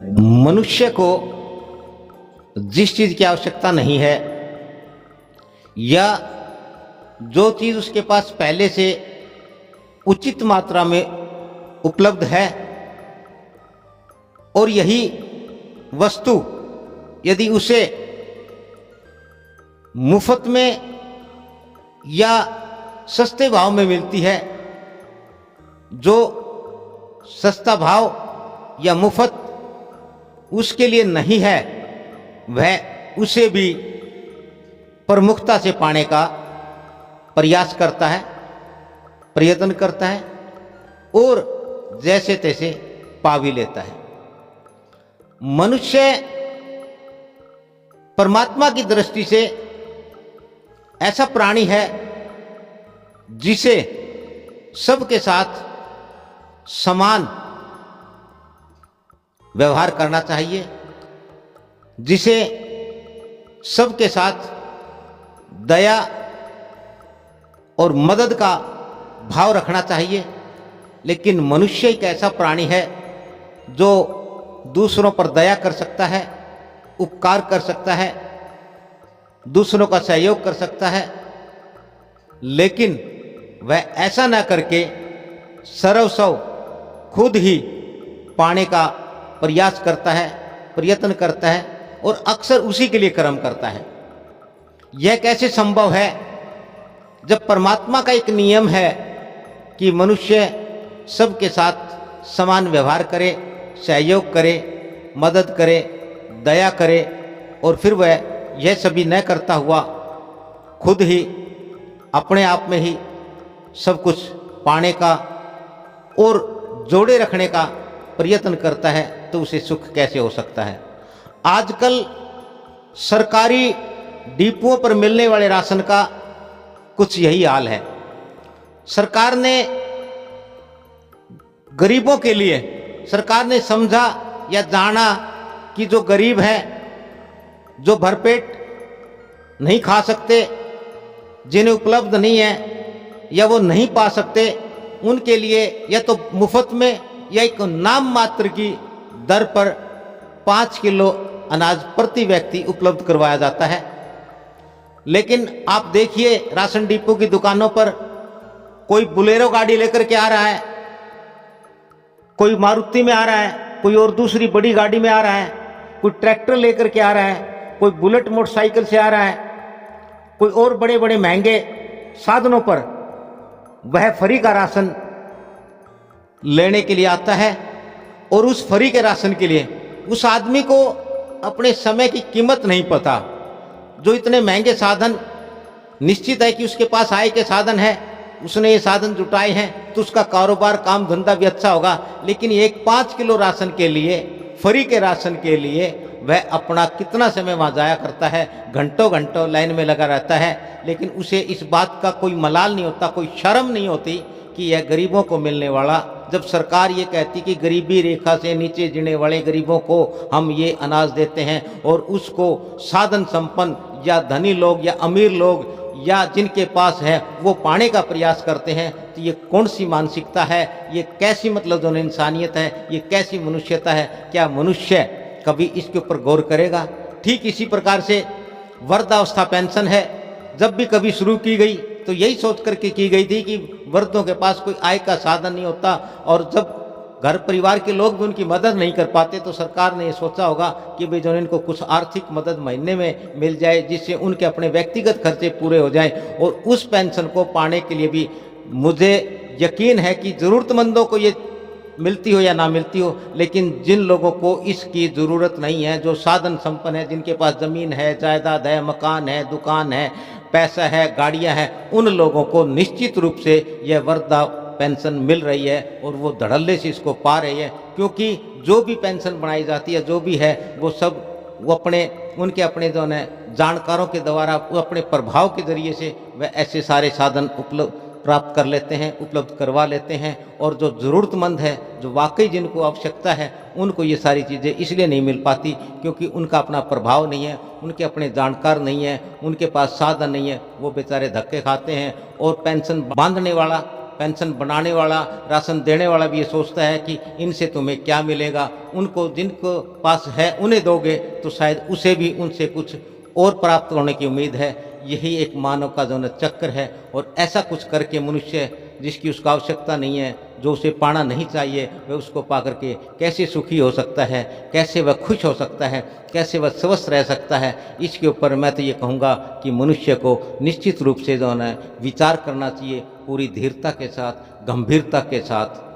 मनुष्य को जिस चीज की आवश्यकता नहीं है या जो चीज उसके पास पहले से उचित मात्रा में उपलब्ध है और यही वस्तु यदि उसे मुफ्त में या सस्ते भाव में मिलती है, जो सस्ता भाव या मुफ्त उसके लिए नहीं है, वह उसे भी प्रमुखता से पाने का प्रयास करता है, प्रयत्न करता है और जैसे तैसे पा भी लेता है। मनुष्य परमात्मा की दृष्टि से ऐसा प्राणी है जिसे सबके साथ समान व्यवहार करना चाहिए, जिसे सबके साथ दया और मदद का भाव रखना चाहिए। लेकिन मनुष्य एक ऐसा प्राणी है जो दूसरों पर दया कर सकता है, उपकार कर सकता है, दूसरों का सहयोग कर सकता है, लेकिन वह ऐसा ना करके सर्वस्व खुद ही पाने का प्रयास करता है, प्रयत्न करता है और अक्सर उसी के लिए कर्म करता है। यह कैसे संभव है जब परमात्मा का एक नियम है कि मनुष्य सबके साथ समान व्यवहार करे, सहयोग करे, मदद करे, दया करे और फिर वह यह सभी न करता हुआ खुद ही अपने आप में ही सब कुछ पाने का और जोड़े रखने का प्रयत्न करता है, तो उसे सुख कैसे हो सकता है। आजकल सरकारी डिपुओं पर मिलने वाले राशन का कुछ यही हाल है। सरकार ने गरीबों के लिए, सरकार ने समझा या जाना कि जो गरीब है, जो भरपेट नहीं खा सकते, जिन्हें उपलब्ध नहीं है या वो नहीं पा सकते, उनके लिए या तो मुफ्त में या एक नाम मात्र की दर पर 5 किलो अनाज प्रति व्यक्ति उपलब्ध करवाया जाता है। लेकिन आप देखिए राशन डिपो की दुकानों पर कोई बुलेरो गाड़ी लेकर के आ रहा है, कोई मारुति में आ रहा है, कोई और दूसरी बड़ी गाड़ी में आ रहा है, कोई ट्रैक्टर लेकर के आ रहा है, कोई बुलेट मोटरसाइकिल से आ रहा है, कोई और बड़े बड़े महंगे साधनों पर वह फ्री का राशन लेने के लिए आता है। और उस फ्री के राशन के लिए उस आदमी को अपने समय की कीमत नहीं पता। जो इतने महंगे साधन, निश्चित है कि उसके पास आय के साधन है, उसने ये साधन जुटाए हैं तो उसका कारोबार, काम धंधा भी अच्छा होगा। लेकिन एक 5 किलो राशन के लिए, फ्री के राशन के लिए वह अपना कितना समय वहाँ जाया करता है, घंटों घंटों लाइन में लगा रहता है। लेकिन उसे इस बात का कोई मलाल नहीं होता, कोई शर्म नहीं होती कि यह गरीबों को मिलने वाला, जब सरकार ये कहती कि गरीबी रेखा से नीचे जीने वाले गरीबों को हम ये अनाज देते हैं और उसको साधन संपन्न या धनी लोग या अमीर लोग या जिनके पास है वो पाने का प्रयास करते हैं, तो ये कौन सी मानसिकता है, ये कैसी मतलब जो इंसानियत है, ये कैसी मनुष्यता है। क्या मनुष्य कभी इसके ऊपर गौर करेगा? ठीक इसी प्रकार से वृद्धावस्था पेंशन है, जब भी कभी शुरू की गई तो यही सोच करके की गई थी कि वृद्धों के पास कोई आय का साधन नहीं होता और जब घर परिवार के लोग भी उनकी मदद नहीं कर पाते तो सरकार ने ये सोचा होगा कि भाई जो इनको कुछ आर्थिक मदद महीने में मिल जाए, जिससे उनके अपने व्यक्तिगत खर्चे पूरे हो जाएं। और उस पेंशन को पाने के लिए भी मुझे यकीन है कि ज़रूरतमंदों को ये मिलती हो या ना मिलती हो, लेकिन जिन लोगों को इसकी ज़रूरत नहीं है, जो साधन संपन्न है, जिनके पास ज़मीन है, जायदाद है, मकान है, दुकान है, पैसा है, गाड़ियां हैं, उन लोगों को निश्चित रूप से यह वृद्धा पेंशन मिल रही है और वो धड़ल्ले से इसको पा रही है। क्योंकि जो भी पेंशन बनाई जाती है, जो भी है, वो सब वो उनके अपने जो है जानकारों के द्वारा, वो अपने प्रभाव के जरिए से वह ऐसे सारे साधन प्राप्त कर लेते हैं, उपलब्ध करवा लेते हैं। और जो ज़रूरतमंद है, जो वाकई जिनको आवश्यकता है, उनको ये सारी चीज़ें इसलिए नहीं मिल पाती क्योंकि उनका अपना प्रभाव नहीं है, उनके अपने जानकार नहीं है, उनके पास साधन नहीं है, वो बेचारे धक्के खाते हैं। और पेंशन बांधने वाला पेंशन बनाने वाला, राशन देने वाला भी ये सोचता है कि इनसे तुम्हें क्या मिलेगा, उनको जिनको पास है उन्हें दोगे तो शायद उसे भी उनसे कुछ और प्राप्त होने की उम्मीद है। यही एक मानव का जो चक्र है, और ऐसा कुछ करके मनुष्य जिसकी उसको आवश्यकता नहीं है, जो उसे पाना नहीं चाहिए, वह उसको पा करके कैसे सुखी हो सकता है, कैसे वह खुश हो सकता है, कैसे वह स्वस्थ रह सकता है। इसके ऊपर मैं तो ये कहूँगा कि मनुष्य को निश्चित रूप से जो है विचार करना चाहिए, पूरी धीरता के साथ, गंभीरता के साथ।